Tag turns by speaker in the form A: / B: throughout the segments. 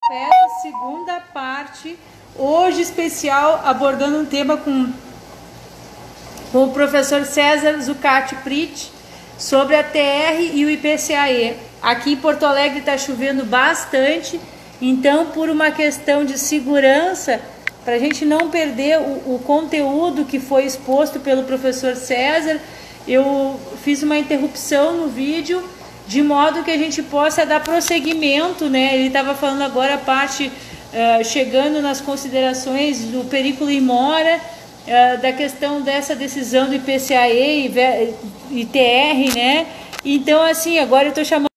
A: Festa, segunda parte, hoje especial, abordando um tema com o professor César Zucati Prit sobre a TR e o IPCAE. Aqui em Porto Alegre está chovendo bastante, então por uma questão de segurança, para a gente não perder o conteúdo que foi exposto pelo professor César, eu fiz uma interrupção no vídeo, de modo que a gente possa dar prosseguimento, né? Ele estava falando agora a parte, chegando nas considerações do Perículo in Mora, da questão dessa decisão do IPCAE e TR, né? Então, assim, agora eu estou chamando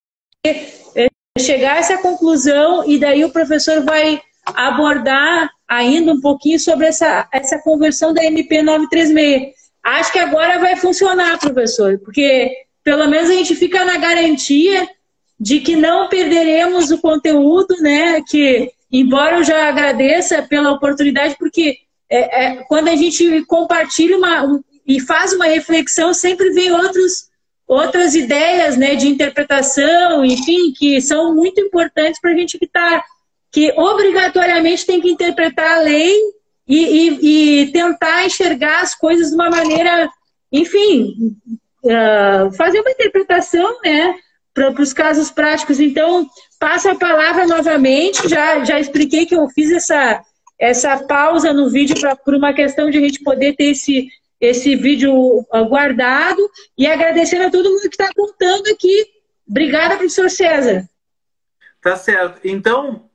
A: chegar a essa conclusão e daí o professor vai abordar ainda um pouquinho sobre essa conversão da MP 936. Acho que agora vai funcionar, professor, porque pelo menos a gente fica na garantia de que não perderemos o conteúdo, né? Que, embora eu já agradeça pela oportunidade, porque quando a gente compartilha e faz uma reflexão, sempre vem outras ideias, né, de interpretação, enfim, que são muito importantes para a gente que obrigatoriamente tem que interpretar a lei e tentar enxergar as coisas de uma maneira, enfim, fazer uma interpretação, né, para os casos práticos. Então, passo a palavra novamente, já expliquei que eu fiz essa pausa no vídeo por uma questão de a gente poder ter esse vídeo guardado, e agradecendo a todo mundo que está contando aqui. Obrigada, professor César.
B: Tá certo. Então,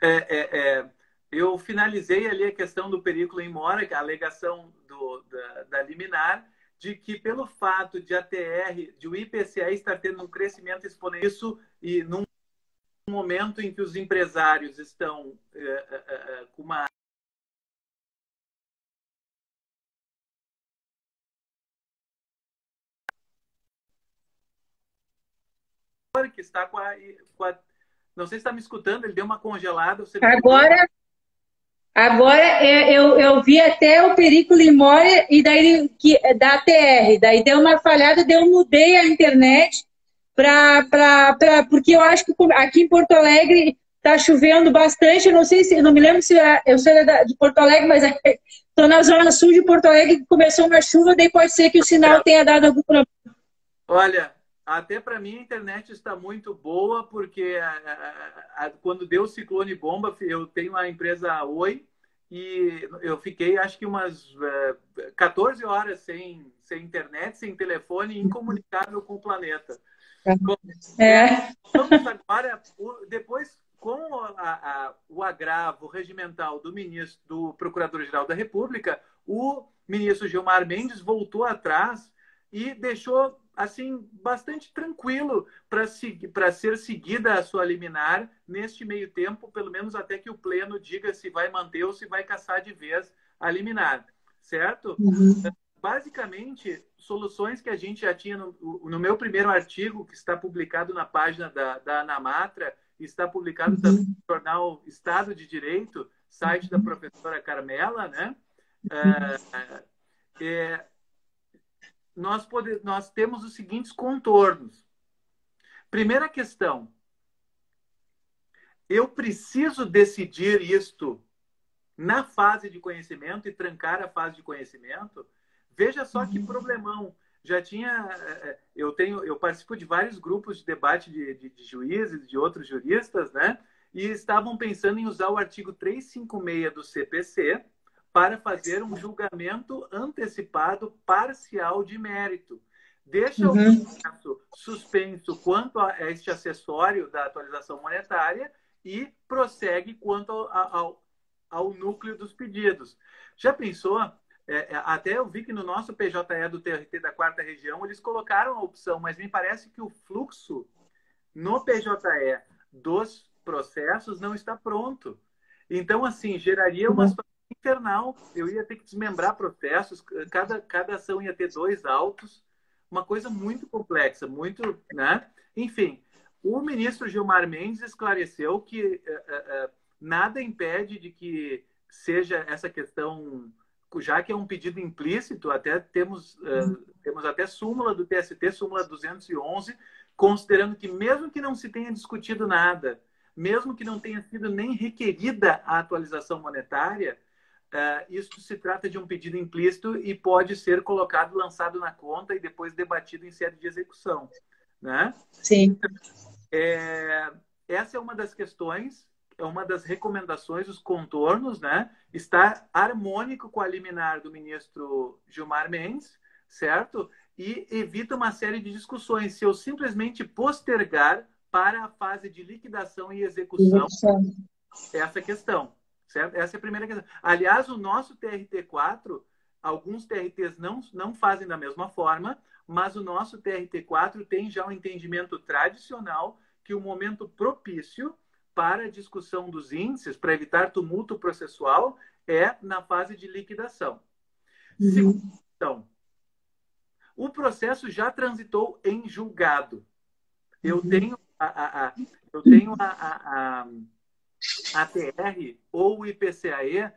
B: eu finalizei ali a questão do Perículo in Mora, que é a alegação da liminar, de que pelo fato de a TR, de o IPCA estar tendo um crescimento exponencial e num momento em que os empresários estão com uma que está com a não sei se está me escutando, ele deu uma congelada. Você
A: Agora eu vi até o Perículo in Mora e daí da TR, daí deu uma falhada, eu mudei a internet porque eu acho que aqui em Porto Alegre está chovendo bastante. Eu não sei se, não me lembro se eu sou de Porto Alegre, mas estou na zona sul de Porto Alegre, que começou uma chuva, daí pode ser que o sinal tenha dado algum problema.
B: Olha, até para mim a internet está muito boa, porque quando deu o ciclone bomba, eu tenho a empresa Oi, e eu fiquei acho que umas 14 horas sem internet, sem telefone, incomunicável com o planeta. Bom, vamos agora, depois, com o agravo regimental do ministro, do Procurador-Geral da República, o ministro Gilmar Mendes voltou atrás e deixou assim bastante tranquilo para ser seguida a sua liminar neste meio tempo, pelo menos até que o Pleno diga se vai manter ou se vai cassar de vez a liminar, certo?
A: Uhum.
B: Basicamente, soluções que a gente já tinha no meu primeiro artigo, que está publicado na página da Anamatra, está publicado também no jornal Estado de Direito, site da professora Carmela, né? Nós temos os seguintes contornos. Primeira questão: eu preciso decidir isto na fase de conhecimento e trancar a fase de conhecimento? Veja só que problemão. Eu participo de vários grupos de debate de juízes, de outros juristas, né? E estavam pensando em usar o artigo 356 do CPC para fazer um julgamento antecipado parcial de mérito. Deixa o processo suspenso quanto a este acessório da atualização monetária e prossegue quanto ao núcleo dos pedidos. Já pensou? Até eu vi que no nosso PJE do TRT da 4ª Região eles colocaram a opção, mas me parece que o fluxo no PJE dos processos não está pronto. Então, assim, geraria uma situação infernal. Eu ia ter que desmembrar processos, cada ação ia ter 2 autos, uma coisa muito complexa, muito, né? Enfim, o ministro Gilmar Mendes esclareceu que nada impede de que seja essa questão, já que é um pedido implícito, até temos até súmula do TST, súmula 211, considerando que mesmo que não se tenha discutido nada, mesmo que não tenha sido nem requerida a atualização monetária, isso se trata de um pedido implícito e pode ser colocado, lançado na conta e depois debatido em sede de execução, né?
C: Sim.
B: Essa é uma das questões, é uma das recomendações, os contornos, né? Está harmônico com a liminar do ministro Gilmar Mendes, certo? E evita uma série de discussões. Se eu simplesmente postergar para a fase de liquidação e execução, essa questão, certo? Essa é a primeira questão. Aliás, o nosso TRT4, alguns TRTs não fazem da mesma forma, mas o nosso TRT4 tem já um entendimento tradicional que o momento propício para a discussão dos índices, para evitar tumulto processual, é na fase de liquidação. Segunda questão, o processo já transitou em julgado. Eu tenho a TR ou o IPCAE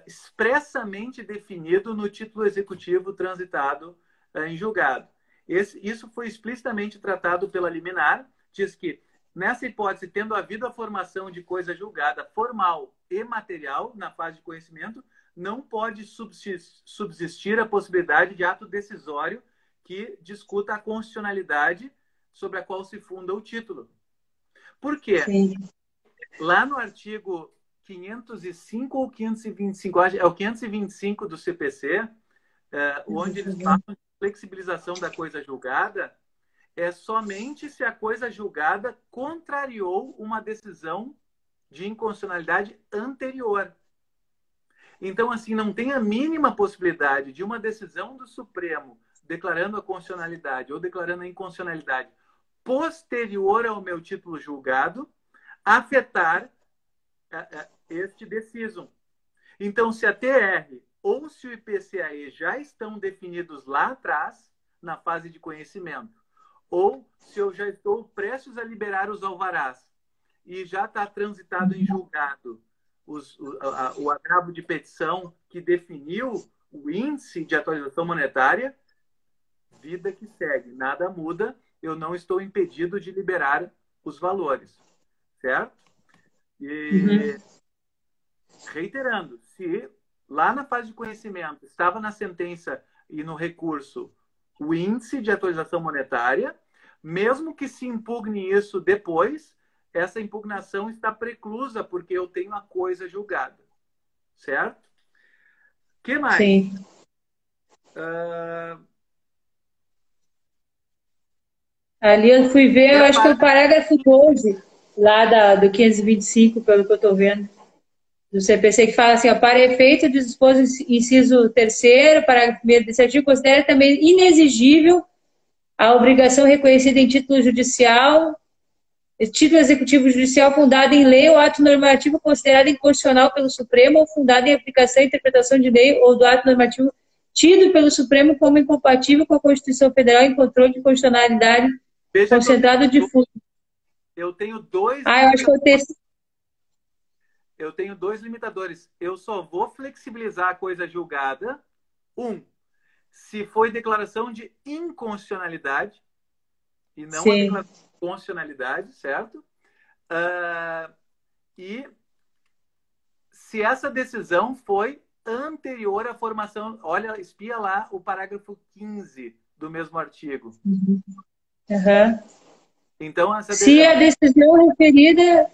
B: expressamente definido no título executivo transitado em julgado. Isso foi explicitamente tratado pela liminar, diz que, nessa hipótese, tendo havido a formação de coisa julgada formal e material na fase de conhecimento, não pode subsistir a possibilidade de ato decisório que discuta a constitucionalidade sobre a qual se funda o título. Por quê?
C: Sim.
B: Lá no artigo 505 ou 525, é o 525 do CPC, onde eles falam de flexibilização da coisa julgada, é somente se a coisa julgada contrariou uma decisão de inconstitucionalidade anterior. Então, assim, não tem a mínima possibilidade de uma decisão do Supremo declarando a constitucionalidade ou declarando a inconstitucionalidade posterior ao meu título julgado afetar este decisum. Então, se a TR ou se o IPCAE já estão definidos lá atrás, na fase de conhecimento, ou se eu já estou prestes a liberar os alvarás e já está transitado em julgado o agravo de petição que definiu o índice de atualização monetária, vida que segue, nada muda, eu não estou impedido de liberar os valores, certo? E reiterando, se lá na fase de conhecimento estava na sentença e no recurso o índice de atualização monetária, mesmo que se impugne isso depois, essa impugnação está preclusa porque eu tenho a coisa julgada, certo? O que mais?
C: Sim. Ali eu fui ver, eu acho que é o parágrafo 12, lá do 525, pelo que eu estou vendo, do CPC, que fala assim, ó, para efeito do disposto inciso 3º, parágrafo 1º desse artigo, considera também inexigível a obrigação reconhecida em título judicial, título executivo judicial fundado em lei ou ato normativo considerado inconstitucional pelo Supremo ou fundado em aplicação e interpretação de lei ou do ato normativo tido pelo Supremo como incompatível com a Constituição Federal em controle de constitucionalidade concentrado de fundo.
B: Eu tenho dois...
C: eu acho que
B: eu tenho dois limitadores. Eu só vou flexibilizar a coisa julgada. Se foi declaração de inconstitucionalidade e não a declaração de constitucionalidade, certo? E se essa decisão foi anterior à formação... Olha, espia lá o parágrafo 15 do mesmo artigo. Então,
C: se a decisão referida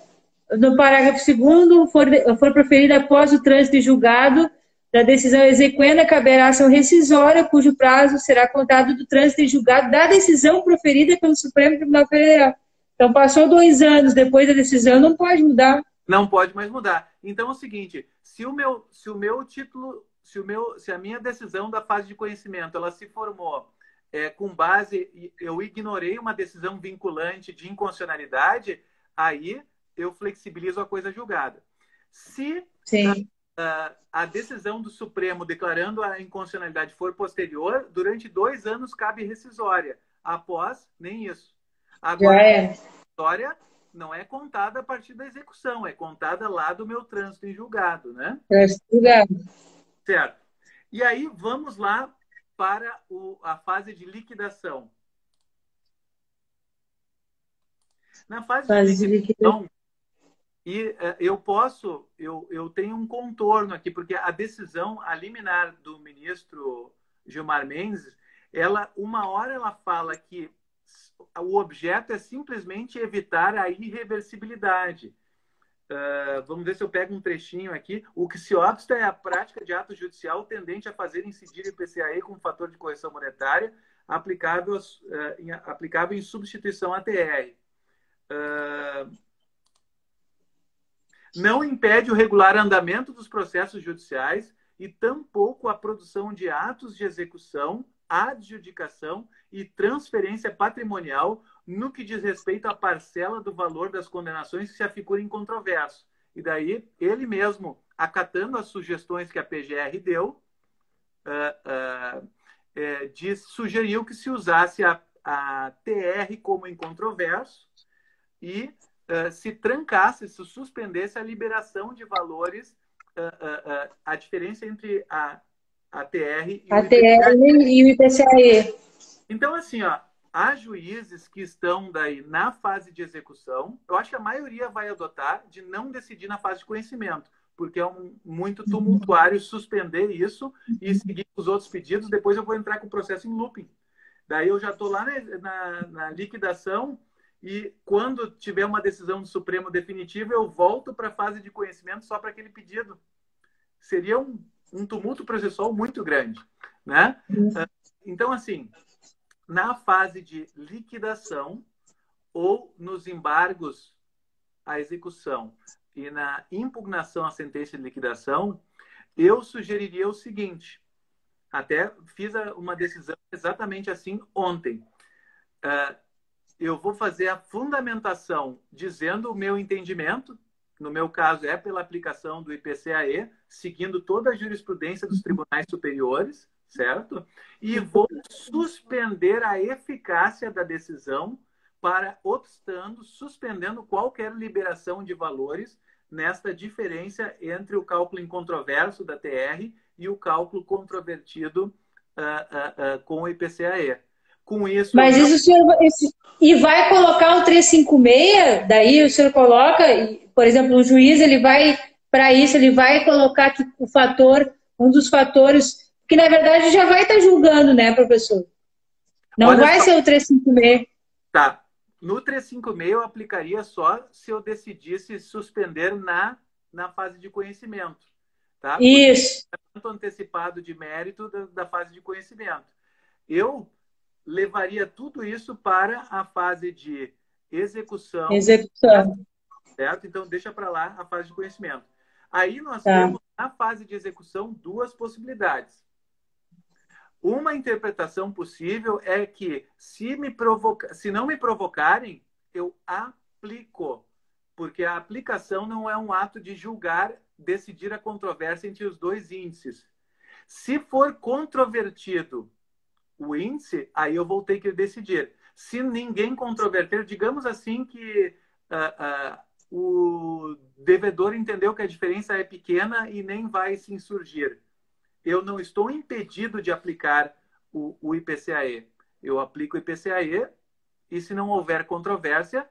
C: no parágrafo 2º for proferida após o trânsito julgado da decisão exequenda, caberá ação rescisória, cujo prazo será contado do trânsito em julgado da decisão proferida pelo Supremo Tribunal Federal. Então, passou 2 anos depois da decisão, não pode mudar.
B: Não pode mais mudar. Então, é o seguinte, se a minha decisão da fase de conhecimento, ela se formou com base, eu ignorei uma decisão vinculante de inconstitucionalidade, aí eu flexibilizo a coisa julgada. Se a decisão do Supremo declarando a inconstitucionalidade for posterior, durante 2 anos cabe rescisória. Após, nem isso. Agora, a rescisória não é contada a partir da execução, é contada lá do meu trânsito em julgado, né? Certo. E aí, vamos lá para a fase de liquidação. Na fase de liquidação, E eu tenho um contorno aqui, porque a decisão, a liminar do ministro Gilmar Mendes, uma hora ela fala que o objeto é simplesmente evitar a irreversibilidade. Vamos ver se eu pego um trechinho aqui. O que se obsta é a prática de ato judicial tendente a fazer incidir o IPCA como fator de correção monetária aplicável em substituição à TR. Não impede o regular andamento dos processos judiciais e tampouco a produção de atos de execução, adjudicação e transferência patrimonial no que diz respeito à parcela do valor das condenações que se afigura em controverso. E daí, ele mesmo, acatando as sugestões que a PGR deu, sugeriu que se usasse a TR como em controverso e se trancasse, se suspendesse a liberação de valores, a diferença entre a TR
C: e o IPCA.
B: Então, assim, ó, há juízes que estão daí na fase de execução. Eu acho que a maioria vai adotar de não decidir na fase de conhecimento, porque é muito tumultuário suspender isso e seguir os outros pedidos. Depois eu vou entrar com o processo em looping. Daí eu já estou lá na liquidação e quando tiver uma decisão do Supremo definitiva, eu volto para a fase de conhecimento só para aquele pedido. Seria um tumulto processual muito grande, né? Então, assim, na fase de liquidação ou nos embargos à execução e na impugnação à sentença de liquidação, eu sugeriria o seguinte, até fiz uma decisão exatamente assim ontem. Eu vou fazer a fundamentação dizendo o meu entendimento, no meu caso é pela aplicação do IPCAE, seguindo toda a jurisprudência dos tribunais superiores, certo? E vou suspender a eficácia da decisão suspendendo qualquer liberação de valores nesta diferença entre o cálculo incontroverso da TR e o cálculo controvertido com o IPCAE. Com isso,
C: mas isso o senhor... E vai colocar um 356? Daí o senhor coloca, por exemplo, o juiz, ele vai, para isso, ele vai colocar que o fator, um dos fatores, que na verdade já vai estar julgando, né, professor? Não
B: Olha
C: vai
B: só.
C: ser o 356.
B: Tá. No 356 eu aplicaria só se eu decidisse suspender na fase de conhecimento. Tá?
C: Isso.
B: Porque antecipado de mérito da fase de conhecimento. Eu levaria tudo isso para a fase de execução. Certo? Então, deixa para lá a fase de conhecimento. Aí nós temos, na fase de execução, duas possibilidades. Uma interpretação possível é que, se não me provocarem, eu aplico. Porque a aplicação não é um ato de julgar, decidir a controvérsia entre os dois índices. Se for controvertido o índice, aí eu vou ter que decidir. Se ninguém controverter, digamos assim que o devedor entendeu que a diferença é pequena e nem vai se insurgir. Eu não estou impedido de aplicar o IPCAE. Eu aplico o IPCAE e, se não houver controvérsia,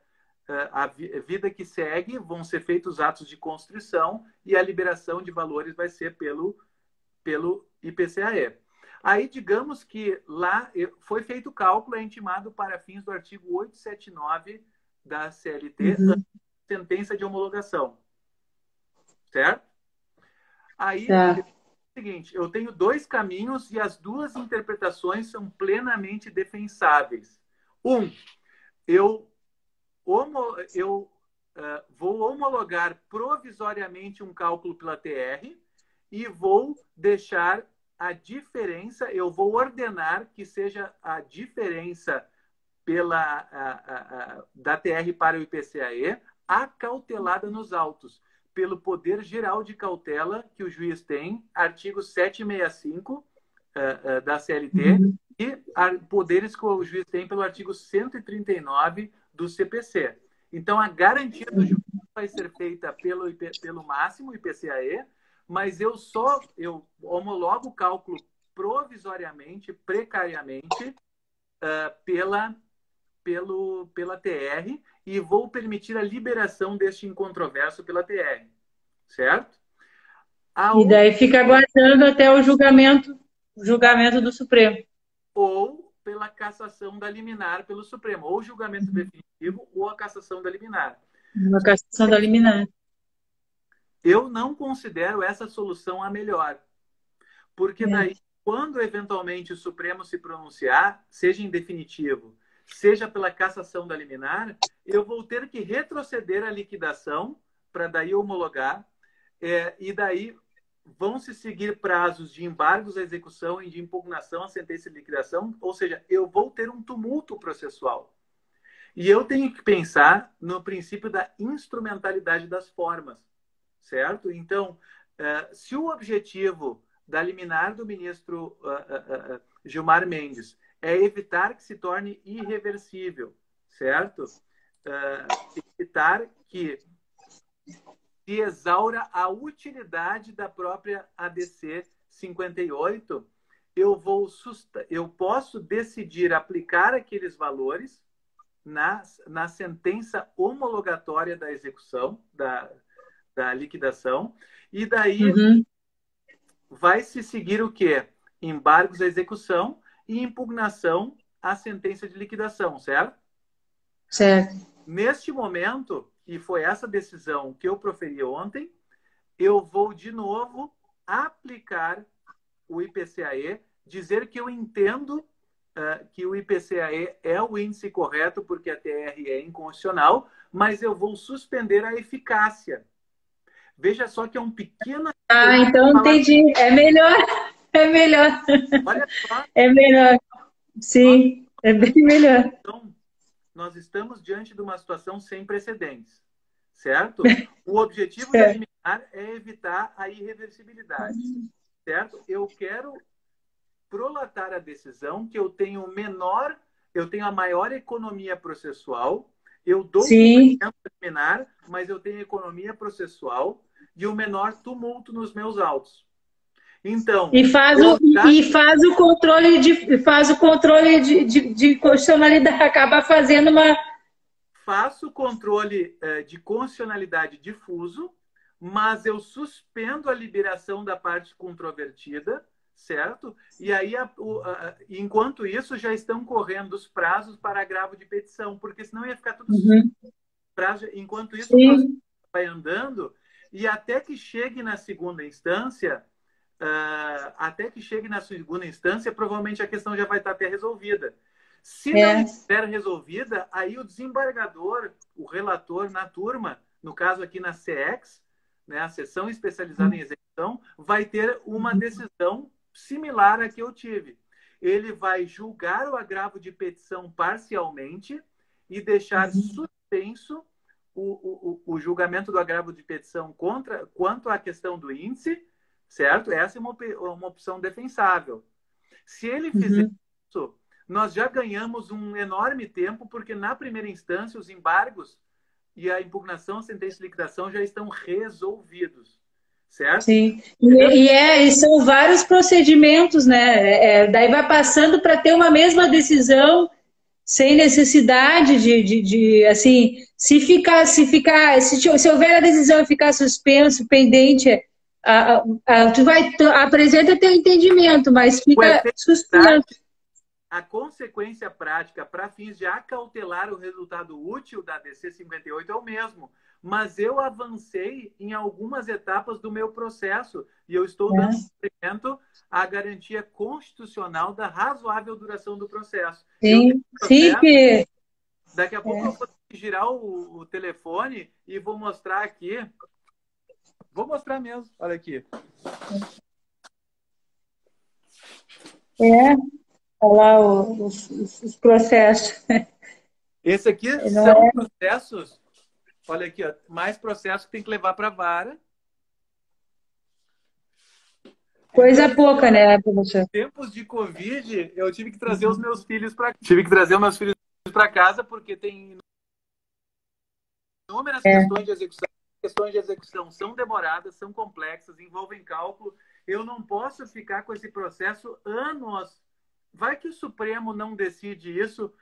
B: a vida que segue vão ser feitos atos de constrição e a liberação de valores vai ser pelo IPCAE. Aí, digamos que lá foi feito o cálculo, é intimado para fins do artigo 879 da CLT, sentença de homologação. Certo? Aí, é o seguinte, eu tenho dois caminhos e as duas interpretações são plenamente defensáveis. Eu vou homologar provisoriamente um cálculo pela TR e vou deixar a diferença, eu vou ordenar que seja a diferença da TR para o IPCAE acautelada nos autos, pelo poder geral de cautela que o juiz tem, artigo 765 da CLT, e poderes que o juiz tem pelo artigo 139 do CPC. Então, a garantia do juiz vai ser feita pelo máximo IPCAE, mas eu homologo o cálculo provisoriamente, precariamente, pela TR, e vou permitir a liberação deste incontroverso pela TR, certo?
C: E daí fica aguardando até o julgamento do Supremo.
B: Ou pela cassação da liminar pelo Supremo, ou julgamento definitivo ou a cassação da liminar.
C: Uma cassação da liminar.
B: Eu não considero essa solução a melhor, porque daí, quando eventualmente o Supremo se pronunciar, seja em definitivo, seja pela cassação da liminar, eu vou ter que retroceder a liquidação para daí homologar, e daí vão se seguir prazos de embargos à execução e de impugnação à sentença de liquidação, ou seja, eu vou ter um tumulto processual. E eu tenho que pensar no princípio da instrumentalidade das formas, certo? Então, se o objetivo da liminar do ministro Gilmar Mendes é evitar que se torne irreversível, certo? Evitar que se exaura a utilidade da própria ADC 58, eu posso decidir aplicar aqueles valores na sentença homologatória da execução, da liquidação, e daí vai se seguir o quê? Embargos à execução e impugnação à sentença de liquidação, certo?
C: Certo.
B: Neste momento, e foi essa decisão que eu proferi ontem, eu vou de novo aplicar o IPCAE, dizer que eu entendo que o IPCAE é o índice correto porque a TR é inconstitucional, mas eu vou suspender a eficácia. Veja só que é um pequeno...
C: Então entendi. É melhor. É melhor.
B: Olha só.
C: É melhor. Sim, é bem melhor.
B: Então, nós estamos diante de uma situação sem precedentes, certo? O objetivo da liminar é evitar a irreversibilidade, certo? Eu quero prolatar a decisão que eu tenho a maior economia processual, eu dou cumprimento liminar, mas eu tenho economia processual e o menor tumulto nos meus autos. Então,
C: e faz o controle de constitucionalidade, acaba fazendo uma...
B: Faço o controle de constitucionalidade difuso, mas eu suspendo a liberação da parte controvertida, certo? E aí, enquanto isso, já estão correndo os prazos para agravo de petição, porque senão ia ficar tudo prazo. Enquanto isso, o processo vai andando, e até que chegue na segunda instância, provavelmente a questão já vai estar até resolvida. Se não estiver resolvida, aí o desembargador, o relator na turma, no caso aqui na CEX, né, a Seção Especializada em Execução, vai ter uma decisão similar à que eu tive. Ele vai julgar o agravo de petição parcialmente e deixar suspenso o julgamento do agravo de petição quanto à questão do índice, certo? Essa é uma opção defensável. Se ele fizer isso, nós já ganhamos um enorme tempo, porque na primeira instância os embargos e a impugnação à sentença de liquidação já estão resolvidos, certo?
C: Sim, e são vários procedimentos, né? Daí vai passando para ter uma mesma decisão, sem necessidade de assim, se houver a decisão e ficar suspenso, pendente, tu apresenta teu entendimento, mas fica suspenso.
B: A consequência prática para fins de acautelar o resultado útil da DC 58 é o mesmo, mas eu avancei em algumas etapas do meu processo e eu estou dando cumprimento à garantia constitucional da razoável duração do processo.
C: Sim,
B: Daqui a pouco eu vou girar o telefone e vou mostrar aqui. Vou mostrar mesmo, olha aqui.
C: Olha lá os processos.
B: Esse aqui são processos, olha aqui, ó, mais processos que tem que levar para a vara.
C: Coisa pouca, né, professor?
B: Em tempos de Covid, eu tive que trazer os meus filhos para casa, porque tem inúmeras questões de execução. Questões de execução são demoradas, são complexas, envolvem cálculo. Eu não posso ficar com esse processo anos. Vai que o Supremo não decide isso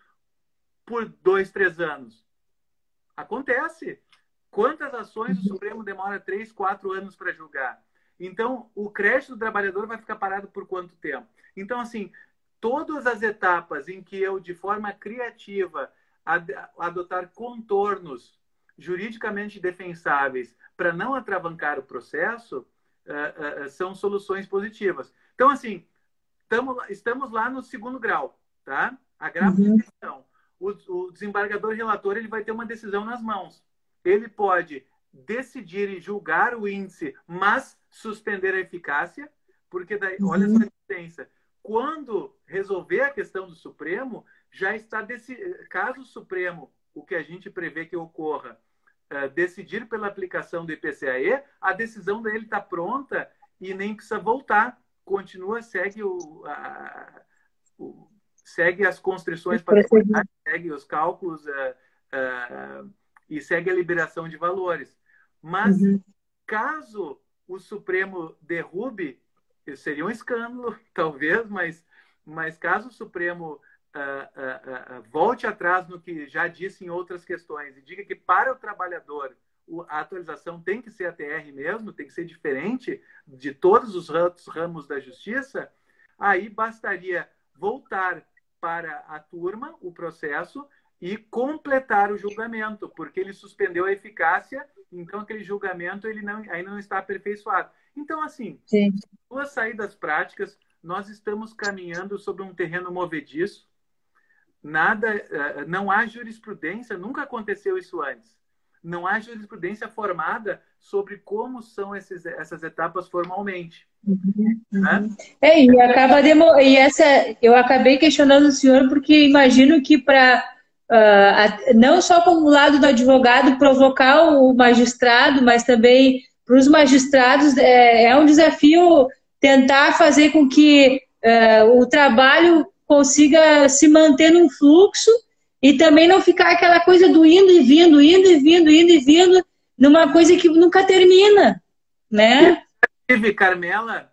B: por 2, 3 anos. Acontece. Quantas ações o Supremo demora 3, 4 anos para julgar? Então, o crédito do trabalhador vai ficar parado por quanto tempo? Então, assim, todas as etapas em que eu, de forma criativa, adotar contornos juridicamente defensáveis para não atravancar o processo, são soluções positivas. Então, assim, estamos lá no segundo grau, tá? Agravo de decisão. O desembargador relator ele vai ter uma decisão nas mãos. Ele pode decidir e julgar o índice, mas suspender a eficácia, porque daí, olha só a diferença. Quando resolver a questão do Supremo, já está caso o Supremo, o que a gente prevê que ocorra, decidir pela aplicação do IPCAE, a decisão dele está pronta e nem precisa voltar. Continua, segue as constrições patrimoniais, segue os cálculos e segue a liberação de valores. Mas, caso o Supremo derrube, seria um escândalo, talvez, mas caso o Supremo volte atrás no que já disse em outras questões e diga que para o trabalhador a atualização tem que ser a TR mesmo, tem que ser diferente de todos os ramos da justiça, aí bastaria voltar para a turma o processo e completar o julgamento, porque ele suspendeu a eficácia, então aquele julgamento ele ainda não está aperfeiçoado. Então, assim, duas saídas práticas, nós estamos caminhando sobre um terreno movediço, não há jurisprudência, nunca aconteceu isso antes. Não há jurisprudência formada sobre como são essas etapas formalmente. Né?
C: Eu acabei questionando o senhor porque imagino que não só como lado do advogado provocar o magistrado, mas também para os magistrados é um desafio tentar fazer com que o trabalho consiga se manter num fluxo e também não ficar aquela coisa do indo e vindo, indo e vindo, indo e vindo, numa coisa que nunca termina, né?
B: Carmela,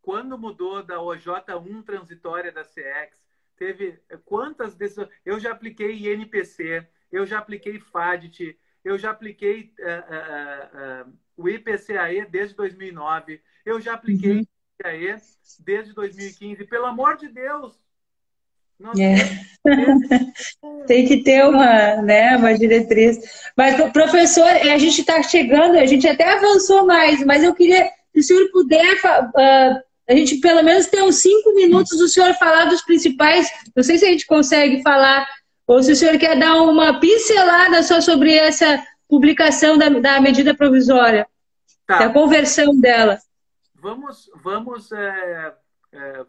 B: quando mudou da OJ1 transitória da CX, teve quantas decisões? Eu já apliquei INPC, eu já apliquei FADT, eu já apliquei o IPCAE desde 2009, eu já apliquei o IPCAE desde 2015. Pelo amor de Deus!
C: Tem que ter uma diretriz. Mas, professor, a gente está chegando, a gente até avançou mais, mas eu queria, se o senhor puder, a gente pelo menos ter uns 5 minutos do senhor falar dos principais, não sei se a gente consegue falar, ou se o senhor quer dar uma pincelada só sobre essa publicação da medida provisória, da conversão dela.
B: Vamos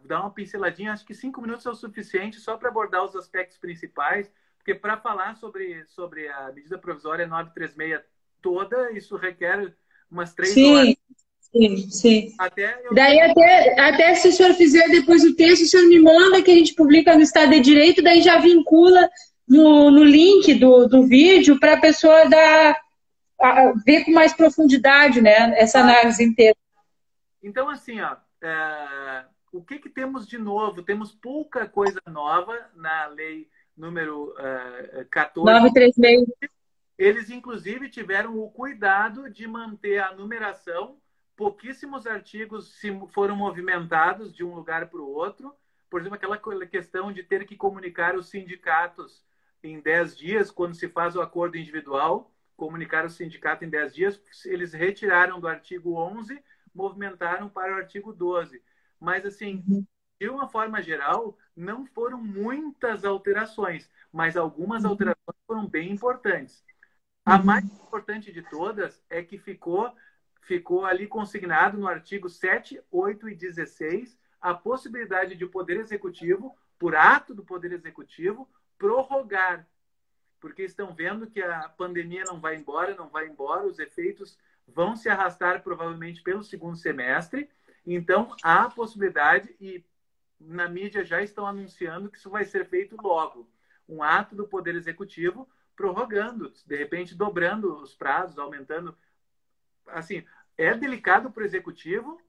B: dar uma pinceladinha, acho que 5 minutos é o suficiente só para abordar os aspectos principais, porque para falar sobre a medida provisória 936 toda, isso requer umas 3 horas.
C: Sim. Daí até se o senhor fizer depois o texto, o senhor me manda que a gente publica no Estado de Direito, daí já vincula no link do vídeo para a pessoa ver com mais profundidade, né, essa análise inteira.
B: Então, assim, o que temos de novo? Temos pouca coisa nova na lei número
C: 936.
B: Eles, inclusive, tiveram o cuidado de manter a numeração. Pouquíssimos artigos foram movimentados de um lugar para o outro. Por exemplo, aquela questão de ter que comunicar os sindicatos em 10 dias, quando se faz o acordo individual, comunicar o sindicato em 10 dias, eles retiraram do artigo 11, movimentaram para o artigo 12. Mas, assim, de uma forma geral, não foram muitas alterações, mas algumas alterações foram bem importantes. A mais importante de todas é que ficou ali consignado no artigo 7, 8 e 16 a possibilidade de o Poder Executivo, por ato do Poder Executivo, prorrogar. Porque estão vendo que a pandemia não vai embora, os efeitos vão se arrastar provavelmente pelo segundo semestre. Então, há a possibilidade, e na mídia já estão anunciando que isso vai ser feito logo. Um ato do Poder Executivo prorrogando, de repente dobrando os prazos, aumentando. Assim, é delicado para o Executivo,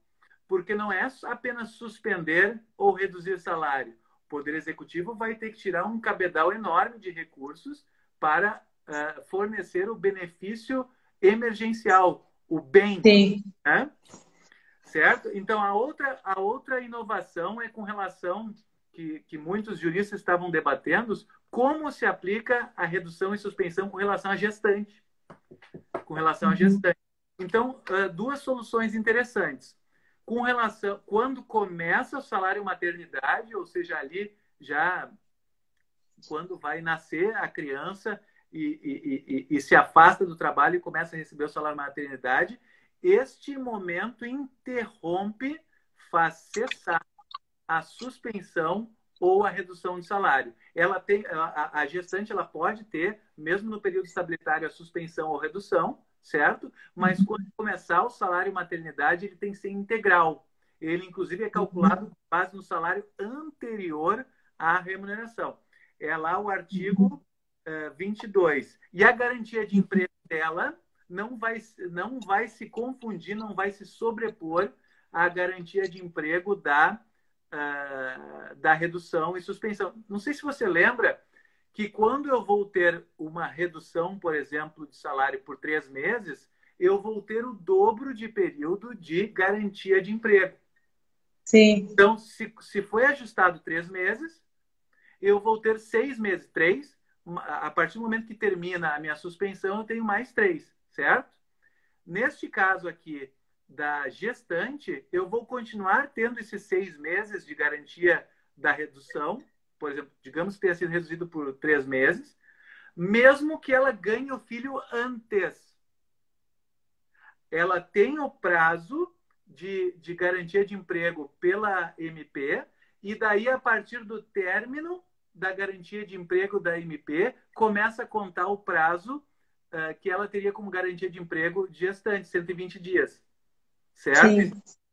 B: porque não é apenas suspender ou reduzir salário. O Poder Executivo vai ter que tirar um cabedal enorme de recursos para fornecer o benefício emergencial, o bem.
C: Sim.
B: Né? Certo? Então, a outra inovação é com relação que muitos juristas estavam debatendo, como se aplica a redução e suspensão com relação à gestante. Com relação à gestante. Então, duas soluções interessantes. Com relação, quando começa o salário maternidade, ou seja, ali já quando vai nascer a criança e se afasta do trabalho e começa a receber o salário maternidade, este momento interrompe, faz cessar a suspensão ou a redução de salário. Ela tem, a gestante ela pode ter, mesmo no período estabilitário, a suspensão ou redução, certo? Mas quando começar o salário maternidade, ele tem que ser integral. Ele, inclusive, é calculado com base no salário anterior à remuneração. É lá o artigo 22. E a garantia de emprego dela não vai se confundir, não vai se sobrepor à garantia de emprego da redução e suspensão. Não sei se você lembra que quando eu vou ter uma redução, por exemplo, de salário por 3 meses, eu vou ter o dobro de período de garantia de emprego.
C: Sim.
B: Então, se foi ajustado 3 meses, eu vou ter 6 meses. 3, a partir do momento que termina a minha suspensão, eu tenho mais 3, certo? Neste caso aqui da gestante, eu vou continuar tendo esses 6 meses de garantia da redução, por exemplo, digamos que tenha sido reduzido por 3 meses, mesmo que ela ganhe o filho antes. Ela tem o prazo de garantia de emprego pela MP, e daí, a partir do término da garantia de emprego da MP, começa a contar o prazo que ela teria como garantia de emprego de gestante, 120 dias. Certo?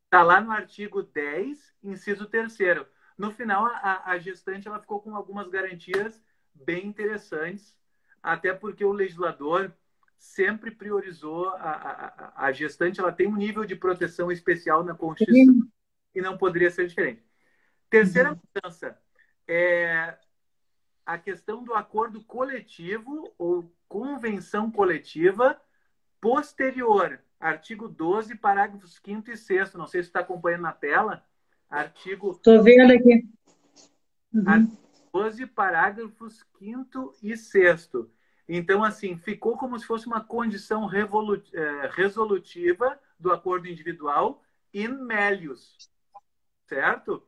B: Está lá no artigo 10, inciso 3º. No final, a gestante ela ficou com algumas garantias bem interessantes, até porque o legislador sempre priorizou a gestante, ela tem um nível de proteção especial na Constituição e não poderia ser diferente. Terceira mudança é a questão do acordo coletivo ou convenção coletiva posterior. Artigo 12, parágrafos 5º e 6º. Não sei se está acompanhando na tela.
C: Estou vendo aqui.
B: Artigo 12, parágrafos 5º e 6º. Então, assim, ficou como se fosse uma condição resolutiva do acordo individual in melius, certo?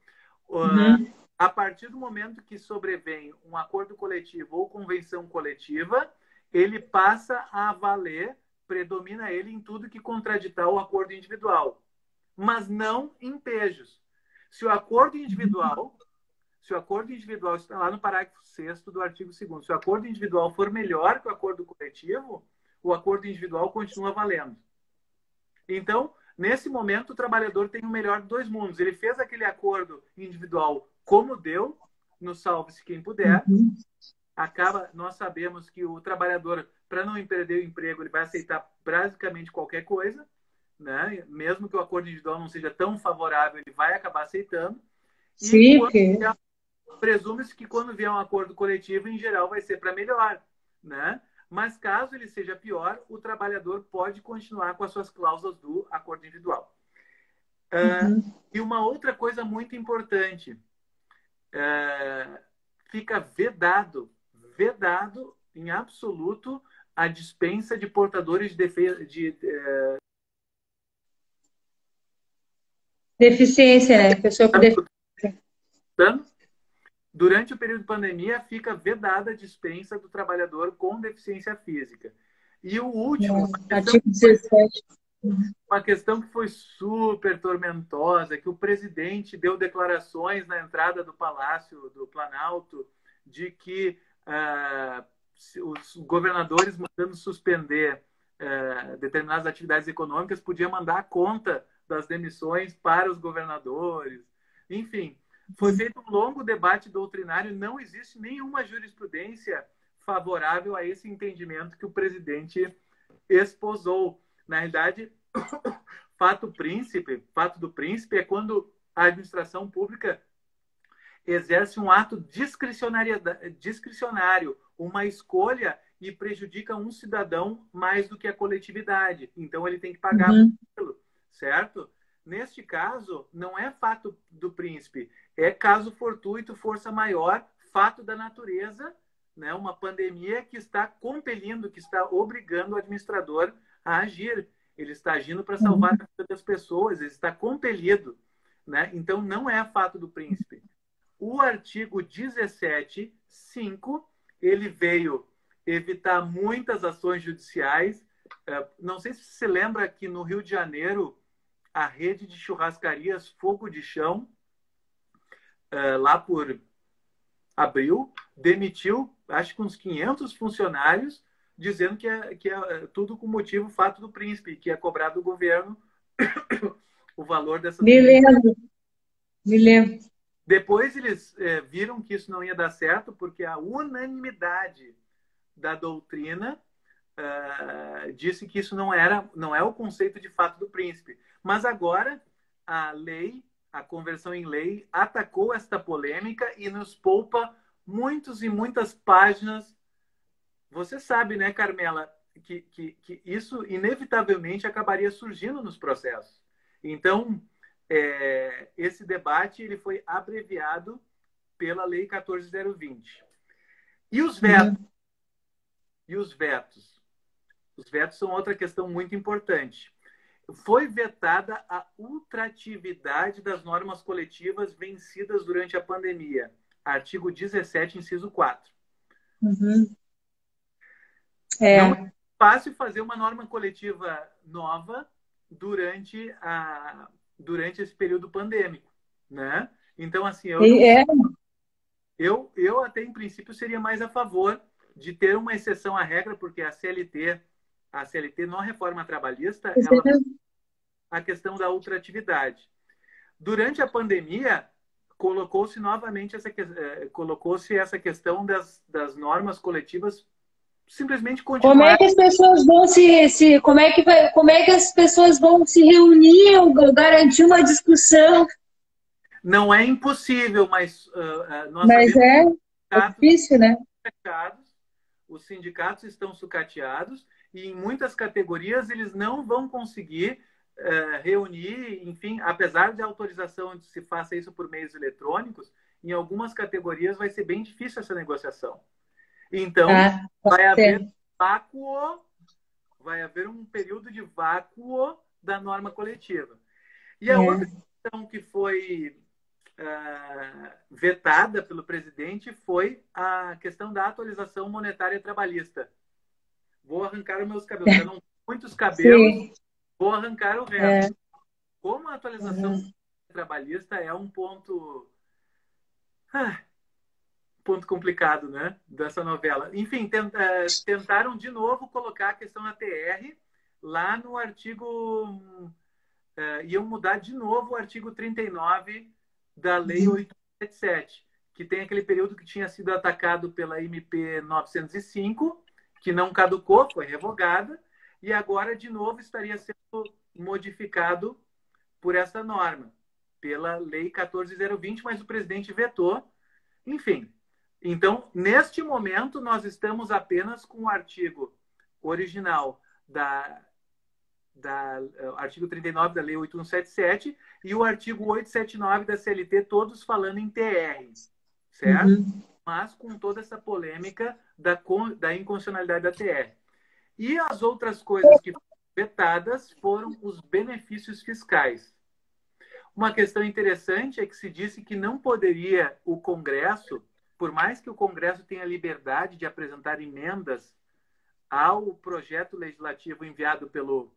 B: A partir do momento que sobrevém um acordo coletivo ou convenção coletiva, ele passa a valer, predomina ele em tudo que contraditar o acordo individual, mas não em pejos. Se o acordo individual está lá no parágrafo 6º do artigo 2º, se o acordo individual for melhor que o acordo coletivo, o acordo individual continua valendo. Então, nesse momento, o trabalhador tem o melhor dos dois mundos. Ele fez aquele acordo individual como deu, no salve-se quem puder. Nós sabemos que o trabalhador, para não perder o emprego, ele vai aceitar basicamente qualquer coisa, né? Mesmo que o acordo individual não seja tão favorável, ele vai acabar aceitando.
C: Sim,
B: presume-se que quando vier um acordo coletivo, em geral, vai ser para melhor, né? Mas caso ele seja pior, o trabalhador pode continuar com as suas cláusulas do acordo individual. E uma outra coisa muito importante, fica vedado em absoluto a dispensa de portadores de
C: deficiência, né? Pessoa com deficiência.
B: Durante o período de pandemia, fica vedada a dispensa do trabalhador com deficiência física. E o último,
C: artigo 17.
B: Uma questão que foi super tormentosa, que o presidente deu declarações na entrada do Palácio do Planalto de que os governadores, mandando suspender determinadas atividades econômicas, podiam mandar a conta das demissões para os governadores. Enfim, foi feito um longo debate doutrinário, não existe nenhuma jurisprudência favorável a esse entendimento que o presidente esposou. Na realidade, fato do príncipe é quando a administração pública exerce um ato discricionário, uma escolha e prejudica um cidadão mais do que a coletividade. Então, ele tem que pagar por aquilo, certo? Neste caso, não é fato do príncipe, é caso fortuito, força maior, fato da natureza, né? Uma pandemia que está compelindo, que está obrigando o administrador a agir. Ele está agindo para salvar a vida das pessoas, ele está compelido, né? Então, não é fato do príncipe. O artigo 17.5, ele veio evitar muitas ações judiciais. Não sei se você lembra que no Rio de Janeiro, a rede de churrascarias Fogo de Chão, lá por abril, demitiu, acho que uns 500 funcionários, dizendo que é tudo com motivo fato do príncipe, que é cobrar do governo o valor dessas...
C: Me lembro.
B: Depois eles viram que isso não ia dar certo, porque a unanimidade da doutrina disse que isso não é o conceito de fato do príncipe. Mas agora a lei, a conversão em lei, atacou esta polêmica e nos poupa muitas e muitas páginas. Você sabe, né, Carmela, que isso inevitavelmente acabaria surgindo nos processos. Então, esse debate ele foi abreviado pela Lei 14.020. E os vetos? E os vetos? Os vetos são outra questão muito importante. Foi vetada a ultratividade das normas coletivas vencidas durante a pandemia. Artigo 17, inciso 4. Não é fácil fazer uma norma coletiva nova durante esse período pandêmico, né? Então, assim, eu até em princípio seria mais a favor de ter uma exceção à regra, porque a CLT não reforma trabalhista, a questão da ultratividade. Durante a pandemia, colocou-se novamente essa questão das normas coletivas simplesmente continuar.
C: Como é que as pessoas vão como é que as pessoas vão se reunir ou garantir uma discussão?
B: Não é impossível, mas nós
C: sabemos é difícil, né?
B: Os sindicatos estão sucateados e em muitas categorias eles não vão conseguir reunir, enfim, apesar de a autorização de se faça isso por meios eletrônicos, em algumas categorias vai ser bem difícil essa negociação. Então, vai haver um período de vácuo da norma coletiva. E a outra questão que foi vetada pelo presidente foi a questão da atualização monetária trabalhista. Vou arrancar os meus cabelos. Eu não tenho muitos cabelos, vou arrancar o resto. Como a atualização trabalhista é um ponto complicado, né, dessa novela. Enfim, tentaram de novo colocar a questão da TR lá no artigo... iam mudar de novo o artigo 39 da Lei 877, que tem aquele período que tinha sido atacado pela MP 905, que não caducou, foi revogada, e agora, de novo, estaria sendo modificado por essa norma, pela Lei 14.020, mas o presidente vetou. Enfim, então, neste momento, nós estamos apenas com o artigo original artigo 39 da Lei 8177 e o artigo 879 da CLT, todos falando em TR, certo? Mas com toda essa polêmica da inconstitucionalidade da TR. E as outras coisas que foram vetadas foram os benefícios fiscais. Uma questão interessante é que se disse que não poderia o Congresso, por mais que o Congresso tenha liberdade de apresentar emendas ao projeto legislativo enviado pelo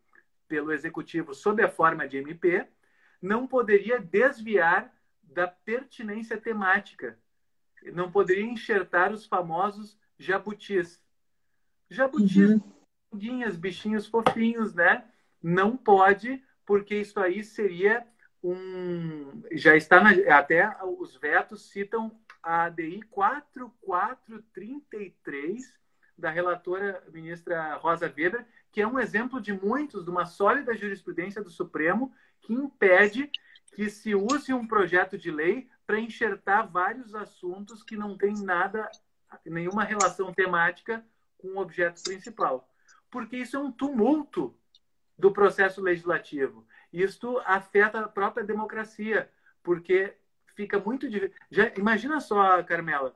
B: Executivo sob a forma de MP, não poderia desviar da pertinência temática. Não poderia enxertar os famosos jabutis. Jabutis, bichinhos fofinhos, né? Não pode, porque isso aí seria já está até os vetos citam a ADI 4433 da relatora ministra Rosa Weber, que é um exemplo de muitos, de uma sólida jurisprudência do Supremo, que impede que se use um projeto de lei para enxertar vários assuntos que não têm nenhuma relação temática com o objeto principal. Porque isso é um tumulto do processo legislativo. Isto afeta a própria democracia, porque fica muito difícil. Imagina só, Carmela,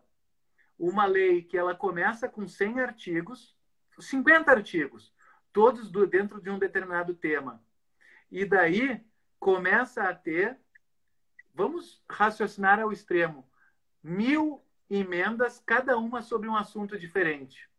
B: uma lei que ela começa com 100 artigos, 50 artigos, todos dentro de um determinado tema. E daí começa a ter, vamos raciocinar ao extremo, 1000 emendas, cada uma sobre um assunto diferente.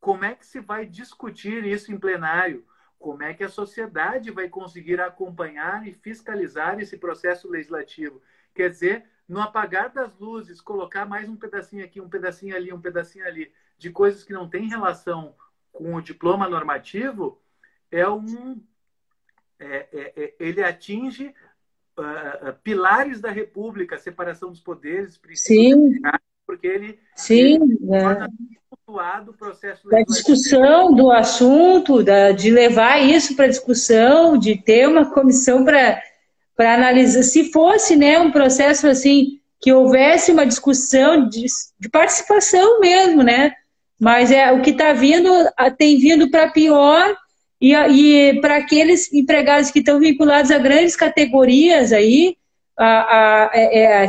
B: Como é que se vai discutir isso em plenário? Como é que a sociedade vai conseguir acompanhar e fiscalizar esse processo legislativo? Quer dizer, no apagar das luzes, colocar mais um pedacinho aqui, um pedacinho ali, um pedacinho ali, de coisas que não têm relação com o diploma normativo, ele atinge pilares da República, separação dos poderes, princípios, porque ele torna tumultuado o processo legislativo.
C: Da discussão do assunto, de levar isso para discussão, de ter uma comissão para analisar. Se fosse, né, um processo assim, que houvesse uma discussão de participação mesmo, né? Mas o que está vindo, tem vindo para pior. E para aqueles empregados que estão vinculados a grandes categorias aí,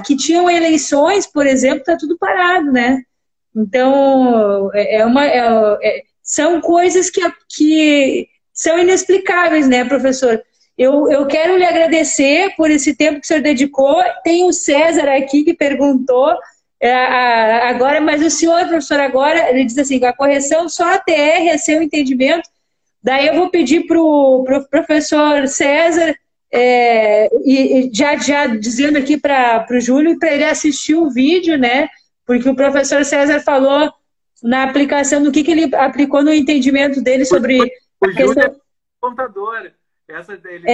C: que tinham eleições, por exemplo, está tudo parado, né? Então, são coisas que são inexplicáveis, né, professor? Eu quero lhe agradecer por esse tempo que o senhor dedicou. Tem o César aqui que perguntou agora, mas o senhor, professor, agora, ele diz assim, a correção só a TR é seu entendimento. Daí eu vou pedir para o professor César, e já dizendo aqui para o Júlio, para ele assistir o vídeo, né? Porque o professor César falou na aplicação do que ele aplicou no entendimento dele sobre
B: a questão... é contador. Essa dele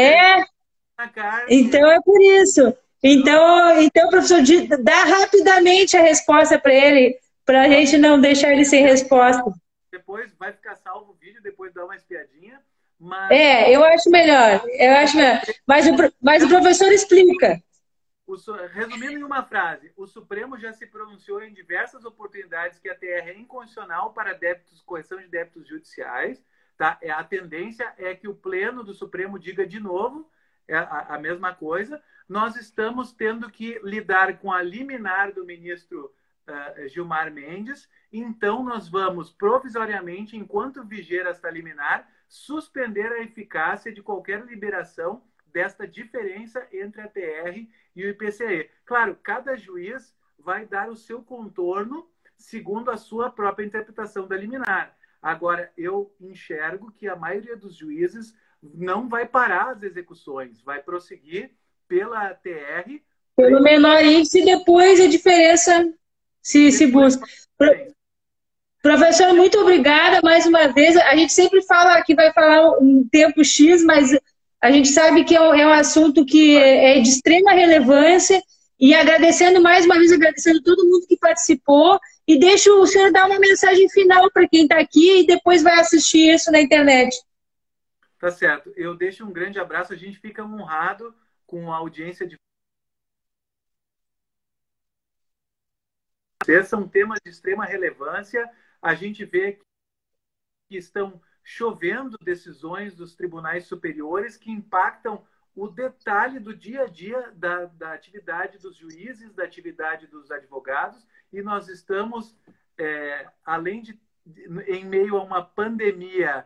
C: na carne. Então é por isso. Então, professor, dá rapidamente a resposta para ele, para a gente não deixar ele sem resposta.
B: Depois vai ficar salvo o vídeo, depois dá uma espiadinha. Mas...
C: eu acho melhor. Mas o professor explica.
B: Resumindo em uma frase, o Supremo já se pronunciou em diversas oportunidades que a TR é inconstitucional para correção de débitos judiciais. Tá? A tendência é que o Pleno do Supremo diga de novo a mesma coisa. Nós estamos tendo que lidar com a liminar do ministro Gilmar Mendes. Então, nós vamos, provisoriamente, enquanto viger esta liminar, suspender a eficácia de qualquer liberação desta diferença entre a TR e o IPCE. Claro, cada juiz vai dar o seu contorno segundo a sua própria interpretação da liminar. Agora, eu enxergo que a maioria dos juízes não vai parar as execuções, vai prosseguir pela TR.
C: Pelo menor índice, depois a diferença se busca. Professor, muito obrigada mais uma vez. A gente sempre fala que vai falar um tempo X, mas a gente sabe que é um assunto que é de extrema relevância. E agradecendo mais uma vez, agradecendo todo mundo que participou. E deixo o senhor dar uma mensagem final para quem está aqui e depois vai assistir isso na internet.
B: Tá certo. Eu deixo um grande abraço. A gente fica honrado com a audiência de vocês. São temas de extrema relevância. A gente vê que estão chovendo decisões dos tribunais superiores que impactam o detalhe do dia a dia da atividade dos juízes, da atividade dos advogados, e nós estamos, em meio a uma pandemia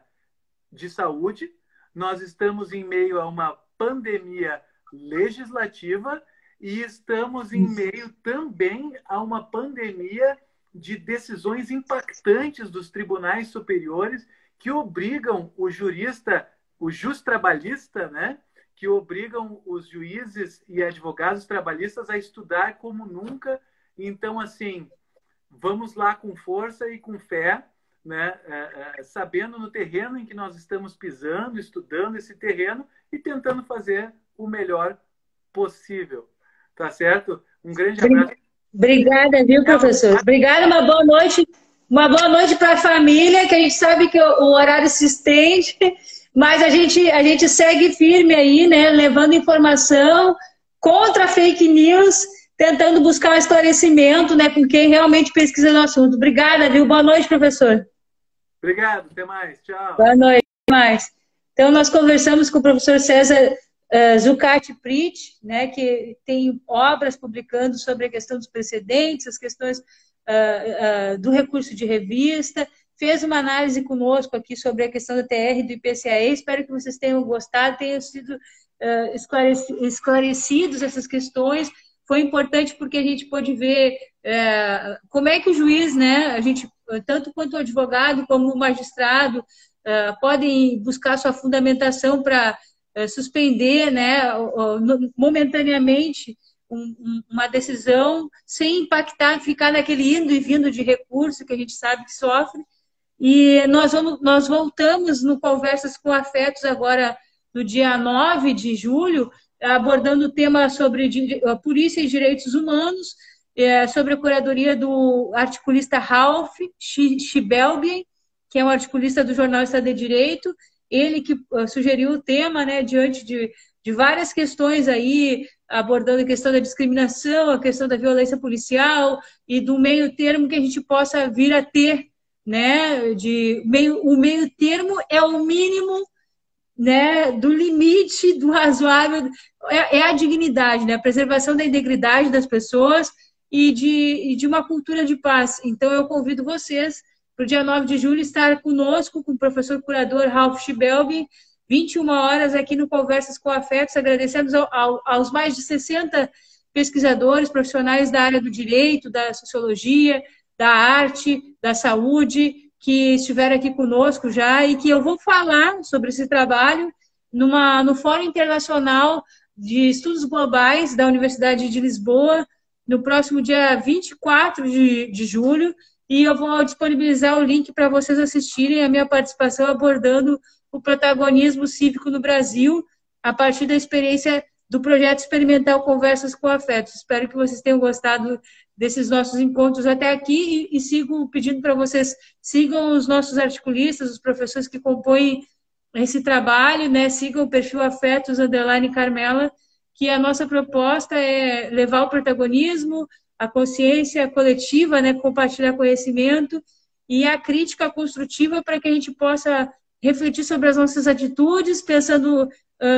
B: de saúde, nós estamos em meio a uma pandemia legislativa e estamos em meio também a uma pandemia de decisões impactantes dos tribunais superiores que obrigam o jurista, o justrabalhista, né? Que obrigam os juízes e advogados trabalhistas a estudar como nunca. Então, assim, vamos lá com força e com fé, né? Sabendo no terreno em que nós estamos pisando, estudando esse terreno e tentando fazer o melhor possível. Tá certo? Um grande abraço.
C: Obrigada, viu, professor? Obrigada, uma boa noite. Uma boa noite para a família, que a gente sabe que o horário se estende, mas a gente segue firme aí, né? Levando informação contra a fake news, tentando buscar um esclarecimento, né? Com quem realmente pesquisa no assunto. Obrigada, viu? Boa noite, professor.
B: Obrigado, até mais. Tchau.
C: Boa noite, até mais. Então, nós conversamos com o professor César Zucati Prit, né, que tem obras publicando sobre a questão dos precedentes, as questões do recurso de revista, fez uma análise conosco aqui sobre a questão da TR e do IPCAE. Espero que vocês tenham gostado, tenham sido esclarecidos essas questões. Foi importante porque a gente pôde ver como é que o juiz, né, a gente, tanto quanto o advogado como o magistrado, podem buscar sua fundamentação para suspender, né, momentaneamente uma decisão sem impactar, ficar naquele indo e vindo de recurso que a gente sabe que sofre. E nós voltamos no Conversas com Afetos agora no dia 9 de julho, abordando o tema sobre polícia e direitos humanos, sobre a curadoria do articulista Ralph Schibelben, que é um articulista do jornal Estado de Direito, ele que sugeriu o tema, né, diante de várias questões aí, abordando a questão da discriminação, a questão da violência policial e do meio termo que a gente possa vir a ter, né, o meio termo é o mínimo, né, do limite do razoável, é a dignidade, né, a preservação da integridade das pessoas e de uma cultura de paz. Então eu convido vocês para o dia 9 de julho estar conosco, com o professor curador Ralph Schibelben, 21 horas aqui no Conversas com Afetos. Agradecemos aos mais de 60 pesquisadores, profissionais da área do direito, da sociologia, da arte, da saúde, que estiveram aqui conosco já e que eu vou falar sobre esse trabalho no Fórum Internacional de Estudos Globais da Universidade de Lisboa, no próximo dia 24 de julho, e eu vou disponibilizar o link para vocês assistirem a minha participação abordando o protagonismo cívico no Brasil a partir da experiência do projeto experimental Conversas com Afetos. Espero que vocês tenham gostado desses nossos encontros até aqui e sigo pedindo para vocês, sigam os nossos articulistas, os professores que compõem esse trabalho, né? Sigam o perfil Afetos _Carmela, que a nossa proposta é levar o protagonismo, a consciência coletiva, né? Compartilhar conhecimento e a crítica construtiva para que a gente possa refletir sobre as nossas atitudes, pensando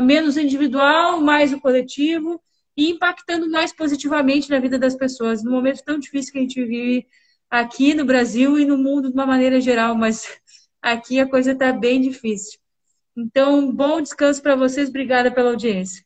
C: menos individual, mais o coletivo, e impactando mais positivamente na vida das pessoas, num momento tão difícil que a gente vive aqui no Brasil e no mundo de uma maneira geral, mas aqui a coisa está bem difícil. Então, bom descanso para vocês, obrigada pela audiência.